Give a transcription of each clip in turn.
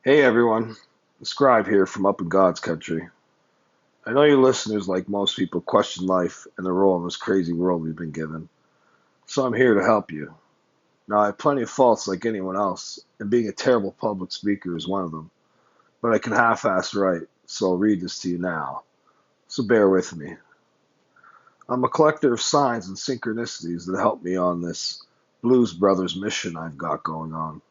Hey everyone, the scribe here from up in God's country. I know you listeners, like most people, question life and the role in this crazy world we've been given, so I'm here to help you. Now, I have plenty of faults like anyone else, and being a terrible public speaker is one of them, but I can half-ass right, so I'll read this to you now. So bear with me. I'm a collector of signs and synchronicities that help me on this Blues Brothers mission I've got going on.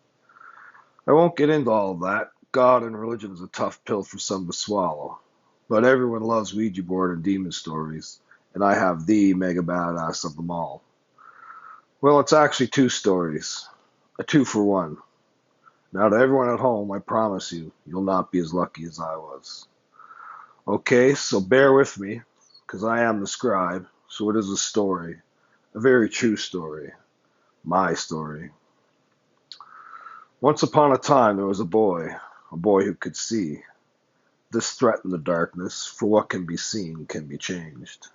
I won't get into all of that. God and religion is a tough pill for some to swallow. But everyone loves Ouija board and demon stories, and I have the mega badass of them all. Well, it's actually two stories. A two for one. Now, to everyone at home, I promise you, you'll not be as lucky as I was. Okay, so bear with me, because I am the scribe, so it is a story. A very true story. My story. Once upon a time, there was a boy who could see. This threat in the darkness, for what can be seen can be changed.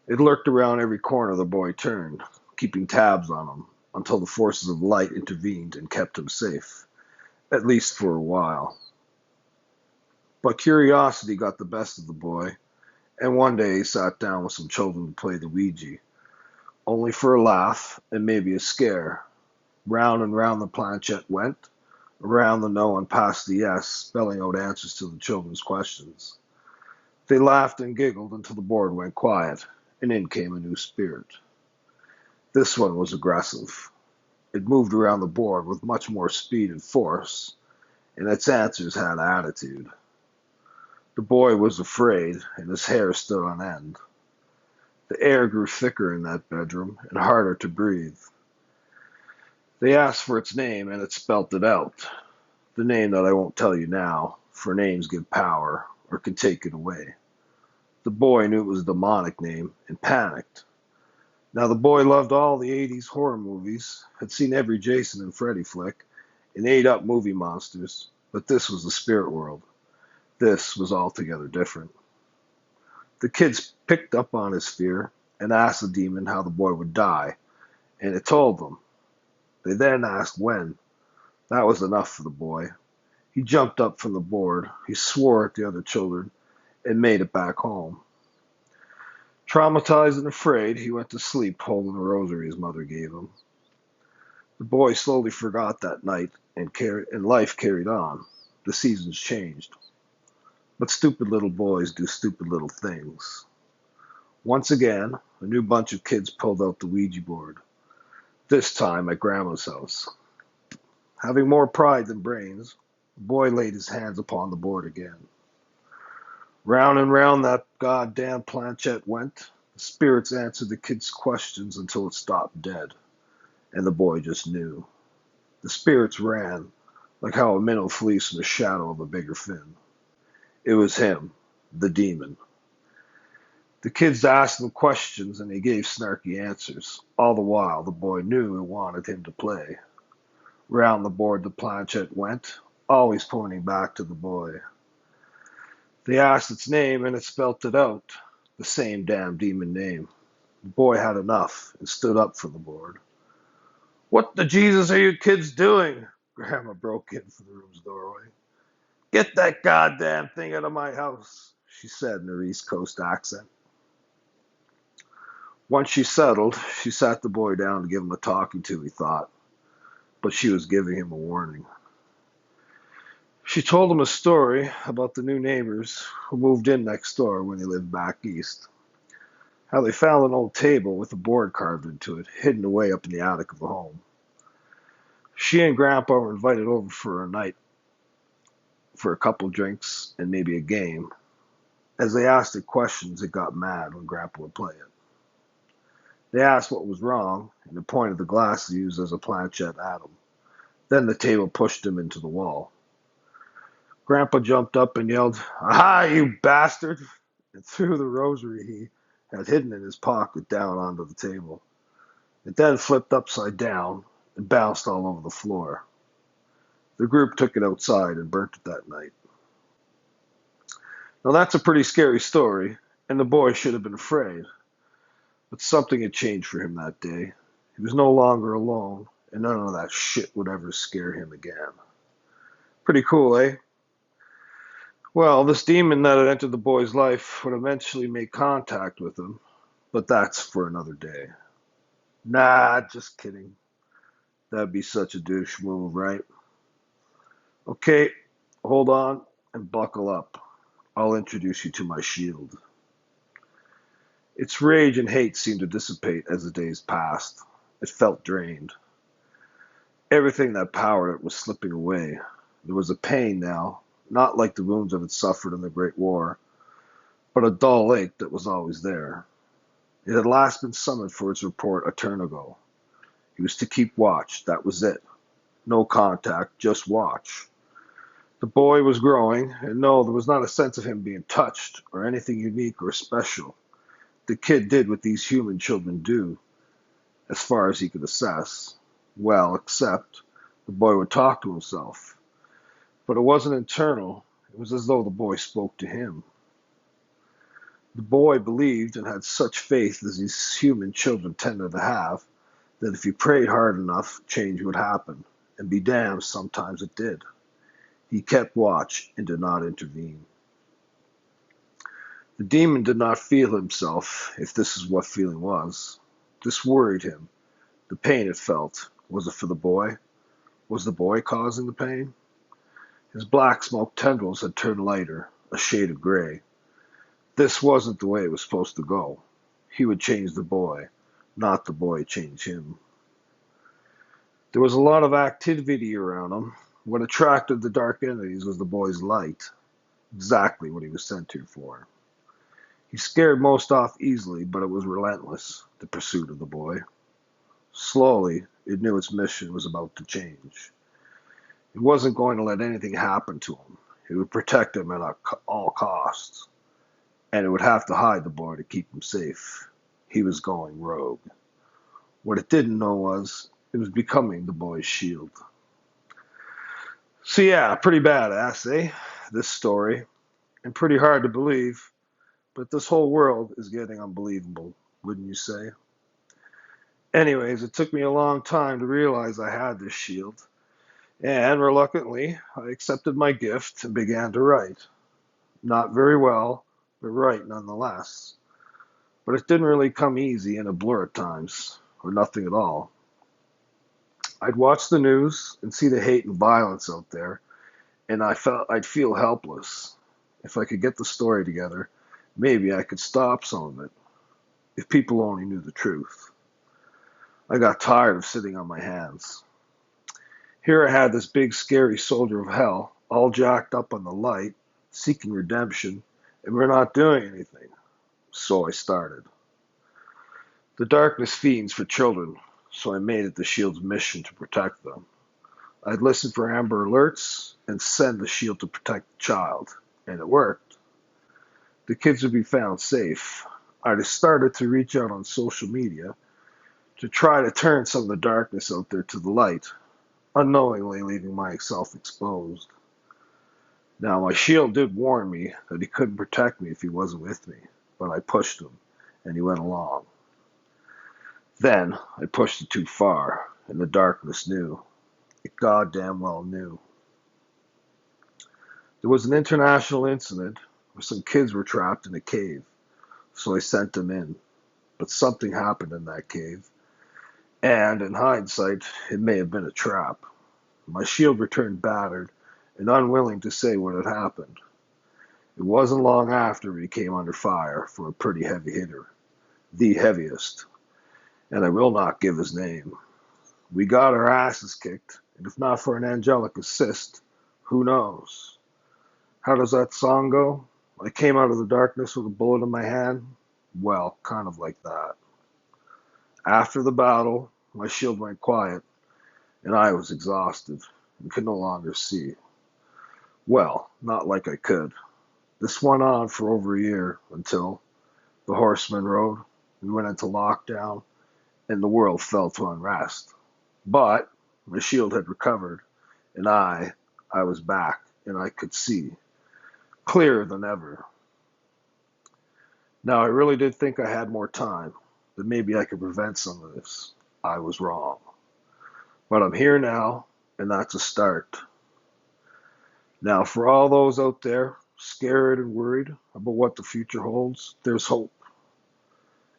It lurked around every corner the boy turned, keeping tabs on him, until the forces of light intervened and kept him safe, at least for a while. But curiosity got the best of the boy, and one day he sat down with some children to play the Ouija, only for a laugh and maybe a scare. Round and round the planchette went, around the no and past the yes, spelling out answers to the children's questions. They laughed and giggled until the board went quiet, and in came a new spirit. This one was aggressive. It moved around the board with much more speed and force, and its answers had attitude. The boy was afraid, and his hair stood on end. The air grew thicker in that bedroom and harder to breathe. They asked for its name, and it spelt it out. The name that I won't tell you now, for names give power, or can take it away. The boy knew it was a demonic name and panicked. Now, the boy loved all the 80s horror movies, had seen every Jason and Freddy flick, and ate up movie monsters, but this was the spirit world. This was altogether different. The kids picked up on his fear and asked the demon how the boy would die, and it told them. They then asked when. That was enough for the boy. He jumped up from the board, he swore at the other children, and made it back home. Traumatized and afraid, he went to sleep holding the rosary his mother gave him. The boy slowly forgot that night, and life carried on. The seasons changed. But stupid little boys do stupid little things. Once again, a new bunch of kids pulled out the Ouija board, this time at Grandma's house. Having more pride than brains, the boy laid his hands upon the board again. Round and round that goddamn planchette went. The spirits answered the kids' questions until it stopped dead, and the boy just knew. The spirits ran, like how a minnow flees from the shadow of a bigger fin. It was him, the demon. The kids asked him questions, and he gave snarky answers. All the while, the boy knew it wanted him to play. Round the board the planchette went, always pointing back to the boy. They asked its name, and it spelt it out. The same damn demon name. The boy had enough and stood up from the board. "What the Jesus are you kids doing?" Grandma broke in from the room's doorway. "Get that goddamn thing out of my house," she said in her East Coast accent. Once she settled, she sat the boy down to give him a talking to, he thought, but she was giving him a warning. She told him a story about the new neighbors who moved in next door when they lived back east. How they found an old table with a board carved into it, hidden away up in the attic of the home. She and Grandpa were invited over for a night for a couple drinks and maybe a game. As they asked it questions, it got mad when Grandpa would play it. They asked what was wrong, and it pointed the glass used as a planchette at him. Then the table pushed him into the wall. Grandpa jumped up and yelled, "Aha, you bastard!" and threw the rosary he had hidden in his pocket down onto the table. It then flipped upside down and bounced all over the floor. The group took it outside and burnt it that night. Now that's a pretty scary story, and the boy should have been afraid. But something had changed for him that day. He was no longer alone, and none of that shit would ever scare him again. Pretty cool, eh? Well, this demon that had entered the boy's life would eventually make contact with him, but that's for another day. Nah, just kidding. That'd be such a douche move, right? Okay, hold on and buckle up. I'll introduce you to my shield. Its rage and hate seemed to dissipate as the days passed. It felt drained. Everything that powered it was slipping away. There was a pain now, not like the wounds it had suffered in the Great War, but a dull ache that was always there. It had last been summoned for its report a turn ago. He was to keep watch, that was it. No contact, just watch. The boy was growing, and no, there was not a sense of him being touched or anything unique or special. The kid did what these human children do, as far as he could assess. Well, except the boy would talk to himself. But it wasn't internal. It was as though the boy spoke to him. The boy believed and had such faith as these human children tended to have, that if he prayed hard enough, change would happen. And be damned, sometimes it did. He kept watch and did not intervene. The demon did not feel himself, if this is what feeling was. This worried him. The pain it felt, was it for the boy? Was the boy causing the pain? His black smoke tendrils had turned lighter, a shade of gray. This wasn't the way it was supposed to go. He would change the boy, not the boy change him. There was a lot of activity around him. What attracted the dark entities was the boy's light, exactly what he was sent here for. He scared most off easily, but it was relentless, the pursuit of the boy. Slowly, it knew its mission was about to change. It wasn't going to let anything happen to him. It would protect him at all costs. And it would have to hide the boy to keep him safe. He was going rogue. What it didn't know was, it was becoming the boy's shield. So yeah, pretty badass, eh? This story. And pretty hard to believe. But this whole world is getting unbelievable, wouldn't you say? Anyways, it took me a long time to realize I had this shield. And reluctantly, I accepted my gift and began to write. Not very well, but write nonetheless. But it didn't really come easy and a blur at times, or nothing at all. I'd watch the news and see the hate and violence out there, and I felt I'd feel helpless. If I could get the story together, maybe I could stop some of it, if people only knew the truth. I got tired of sitting on my hands. Here I had this big scary soldier of hell, all jacked up on the light, seeking redemption, and we're not doing anything. So I started. The darkness fiends for children, so I made it the shield's mission to protect them. I'd listen for amber alerts and send the shield to protect the child, and it worked. The kids would be found safe. I started to reach out on social media to try to turn some of the darkness out there to the light, unknowingly leaving myself exposed. Now, my shield did warn me that he couldn't protect me if he wasn't with me, but I pushed him, and he went along. Then, I pushed it too far, and the darkness knew. It goddamn well knew. There was an international incident where some kids were trapped in a cave, so I sent them in. But something happened in that cave, and in hindsight, it may have been a trap. My shield returned battered and unwilling to say what had happened. It wasn't long after we came under fire from a pretty heavy hitter, the heaviest, and I will not give his name. We got our asses kicked, and if not for an angelic assist, who knows? How does that song go? I came out of the darkness with a bullet in my hand? Well, kind of like that. After the battle, my shield went quiet, and I was exhausted and could no longer see. Well, not like I could. This went on for over a year until the horsemen rode, we went into lockdown, and the world fell to unrest. But my shield had recovered, and I was back, and I could see, clearer than ever. Now, I really did think I had more time, that maybe I could prevent some of this. I was wrong. But I'm here now, and that's a start. Now, for all those out there scared and worried about what the future holds, there's hope.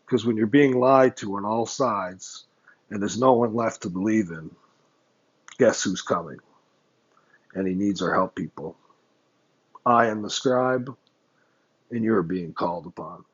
Because when you're being lied to on all sides and there's no one left to believe in, guess who's coming? And he needs our help, people. I am the scribe, and you're being called upon.